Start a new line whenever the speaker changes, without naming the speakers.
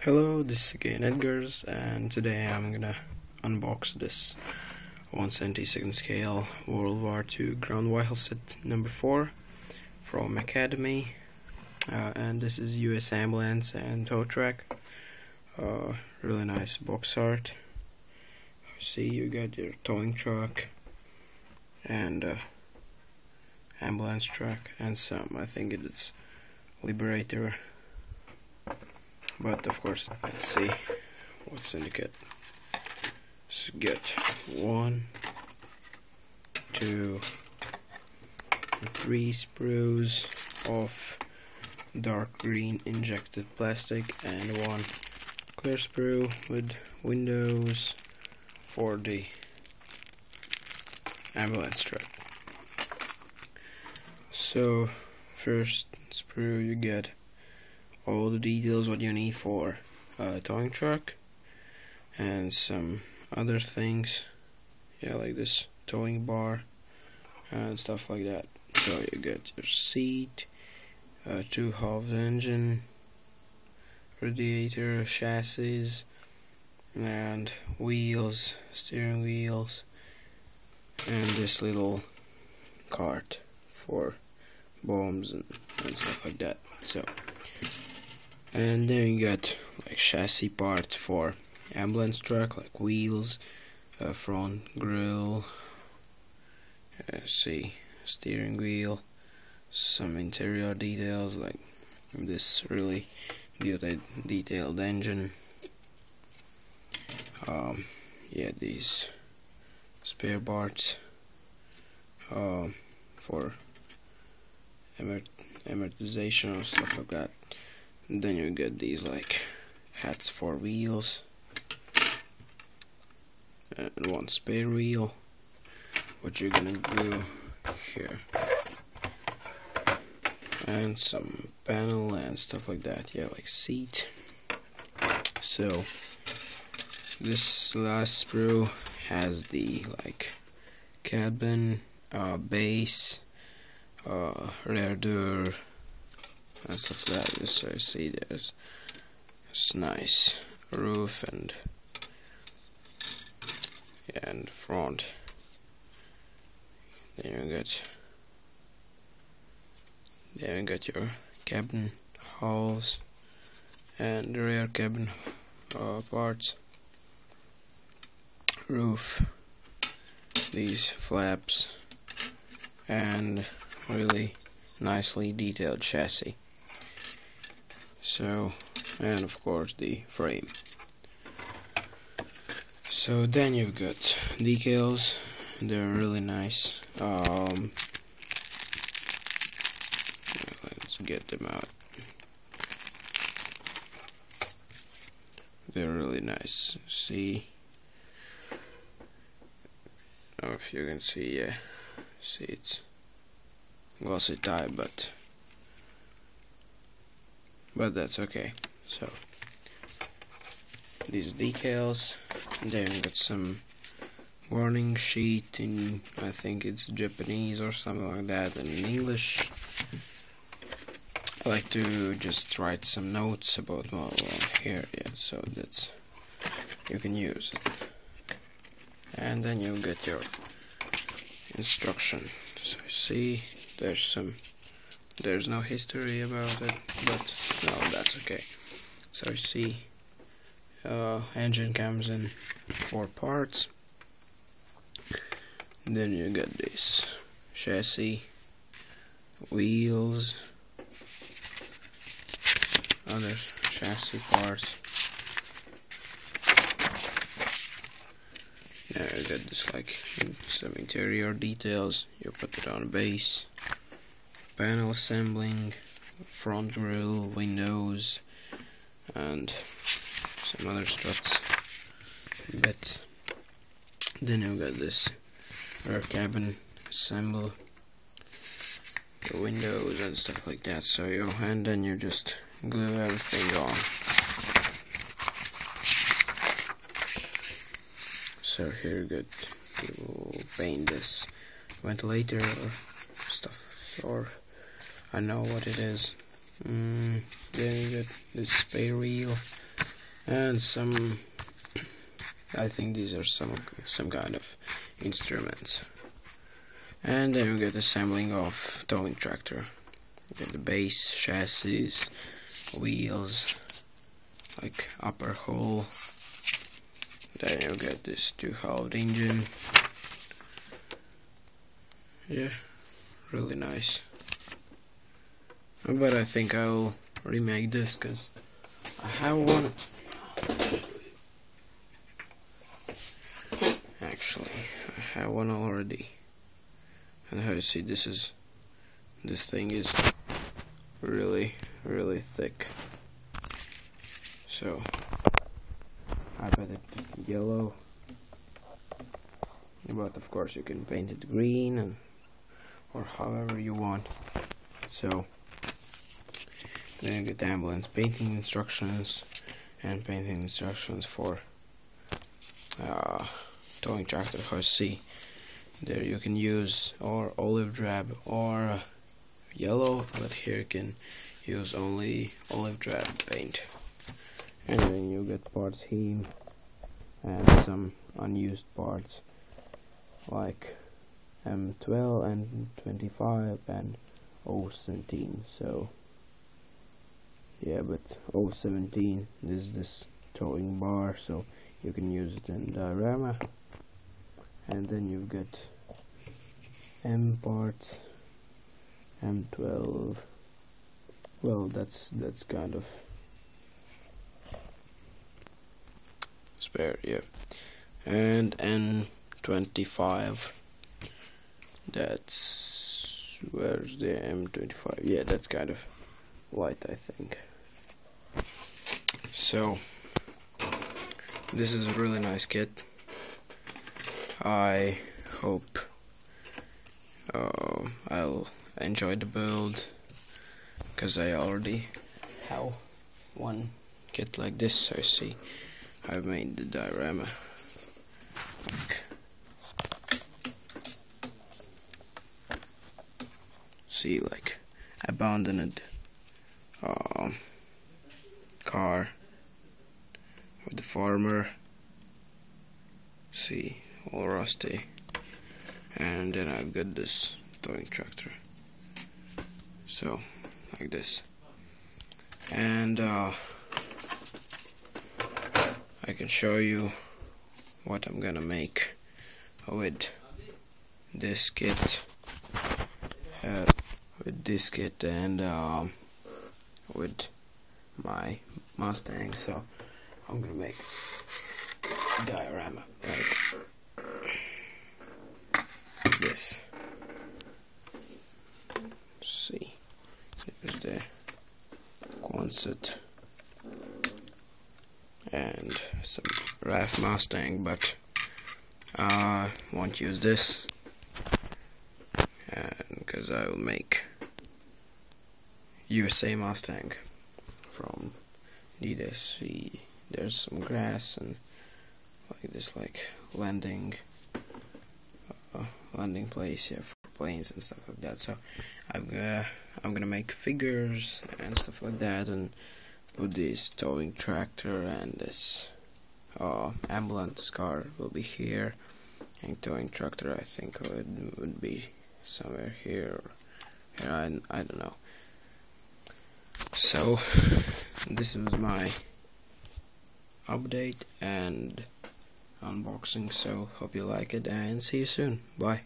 Hello, this is again Edgar's, and today I'm gonna unbox this 1/72 scale World War II ground vehicle set number 4 from Academy, and this is US Ambulance and Tow Truck. Really nice box art. See, you got your towing truck and ambulance truck and some, I think it's Liberator. But of course, let's see what's in the kit. So get 1, 2, 3 sprues of dark green injected plastic and 1 clear sprue with windows for the ambulance truck. So first sprue, you get all the details what you need for a towing truck and some other things, like this towing bar and stuff like that. So you get your seat, 2 halves engine, radiator, chassis, and wheels, steering wheels, and this little cart for bombs and stuff like that. So, and then you got like chassis parts for ambulance truck, like wheels, front grille, see, steering wheel, some interior details like this really detailed engine, these spare parts for amortization or stuff like that. And then you get these like hats for wheels and 1 spare wheel. What you're gonna do here, and some panel and stuff like that, like seat. So this last sprue has the like cabin, base, rear door and stuff like that. So you see there's this nice roof and front. Then you got your cabin halves and the rear cabin parts, roof, these flaps, and really nicely detailed chassis. So, and of course the frame. So then you've got decals. They're really nice. Let's get them out. They're really nice. See, I don't know if you can see. See, it's glossy tie, but that's okay. So these decals. Then we got some warning sheet in, I think it's Japanese or something like that, and in English. I like to just write some notes about model here, so that's, you can use it. And then you get your instruction. So see, there's no history about it, but no, that's okay. So you see, engine comes in 4 parts. Then you get this chassis, wheels, other chassis parts. Now you get this like some interior details. You put it on base, panel assembling, front grille, windows, and some other struts, bits. Then you got this rear cabin, assemble the windows and stuff like that. So and then you just glue everything on. So here you paint this ventilator or stuff, or I know what it is. Then you get this spare wheel and some, I think these are some kind of instruments. And then we get assembling of towing tractor. You get the base, chassis, wheels, like upper hull. Then you get this two-halved engine. Yeah, really nice. But I think I'll remake this because I have one. Actually, I have one already. And how you see, this thing is really thick. So I put it yellow, but of course you can paint it green or however you want. So then you get ambulance painting instructions and painting instructions for towing tractor. How you see there, you can use or olive drab or yellow, but here you can use only olive drab paint. And then you get parts here and some unused parts like M12 and 25 and 017. So yeah, but 017 is this towing bar, so you can use it in diorama. And then you've got M parts, M12. Well, that's kind of spare, yeah. And N25. That's, where's the M25? Yeah, that's kind of white, I think. So this is a really nice kit. I hope I'll enjoy the build, because I already have one kit like this. So see, I've made the diorama. See, like abandoned car with the farmer. See, all rusty. And then I've got this towing tractor, so like this. And I can show you what I'm gonna make with this kit, and with my Mustang. So I'm gonna make a diorama like this. See, here's the Quonset and some RAF Mustang, but I won't use this because I will make USA Mustang from Adidas. See, there's some grass and like this, like landing place, yeah, for planes and stuff like that. So I'm gonna make figures and stuff like that, and put this towing tractor and this ambulance car will be here, and towing tractor I think would be somewhere here or here, I don't know. So this was my update and unboxing, so hope you like it, and see you soon. Bye.